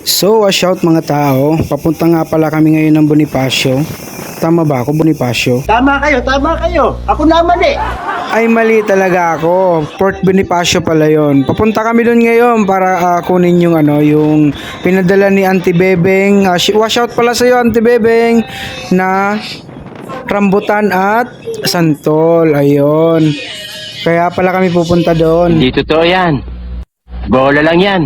So, shout mga tao. Papunta nga pala kami ngayon ng Bonifacio. Tama ba ako, Bonifacio? Tama kayo, tama kayo. Ako naman eh. Ay, mali talaga ako. Port Bonifacio pala yon. Papunta kami doon ngayon para kunin yung yung pinadala ni Auntie Bebeng. Wash out pala sa'yo, Auntie Bebeng, na rambutan at santol. Ayun. Kaya pala kami pupunta doon. Hindi totoo yan. Bola lang yan.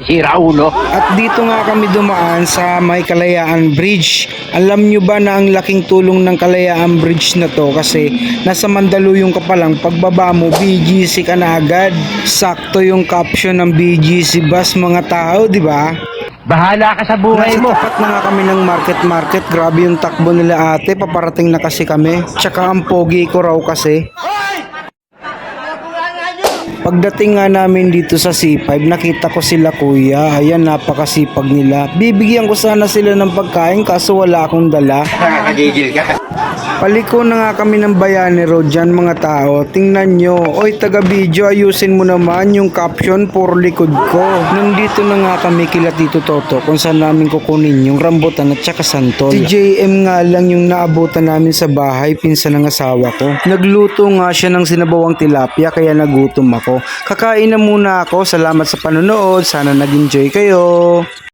Sira ulo. At dito nga kami dumaan sa May Kalayaan Bridge. Alam nyo ba na ang laking tulong ng Kalayaan Bridge na to kasi nasa Mandaluyong ka pa lang, pagbaba mo BGC ka na agad. Sakto yung caption ng BGC bus mga tao, di ba? Bahala ka sa buhay Nasa mo. tapat na nga kami ng market. Grabe yung takbo nila ate, paparating na kasi kami. Tsaka ang pogi ko raw kasi. Pagdating nga namin dito sa C5, nakita ko sila kuya. Ayan, napakasipag nila. Bibigyan ko sana sila ng pagkain kaso wala akong dala. Nakakagigil ka. Paliko na nga kami ng Bayani Road dyan mga tao. Tingnan nyo. Oy, taga-video, ayusin mo naman yung caption, puro likod ko. Nandito na nga kami kila Tito Toto kung saan namin kukunin yung rambutan at saka santol. Si JM nga lang yung naabutan namin sa bahay, pinsan ng asawa ko. Nagluto nga siya ng sinabawang tilapia kaya nagutom ako. Kakain na muna ako. Salamat sa panonood. Sana nag-enjoy kayo.